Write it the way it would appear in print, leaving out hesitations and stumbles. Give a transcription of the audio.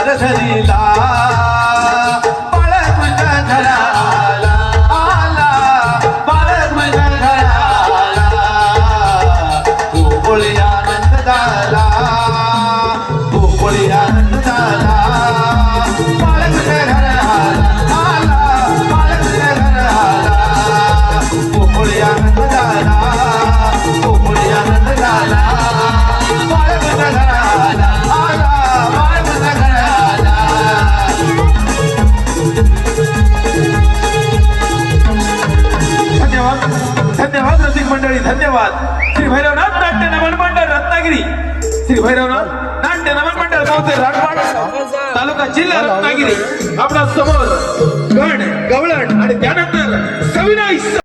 दर्शनीला बाळकृष्ण घराला आला बाळकृष्ण घराला गोकुळी आनंद झाला गोकुळी आनंद झाला बाळकृष्ण घराला आला बाळकृष्ण घराला गोकुळी आनंद झाला गोकुळी आनंद झाला बाळकृष्ण घराला आला बाळकृष्ण घराला धन्यवाद धन्यवाद रसिक मंडळी धन्यवाद श्री भैरवनाथ नाट्य नमन मंडळ रत्नागिरी श्री भैरवनाथ नाट्य नमन मंडळ गावचे राठवाड तालुका जिल्हा रत्नागिरी आपल्या समोर गण गवळण आणि त्यानंतर सविनय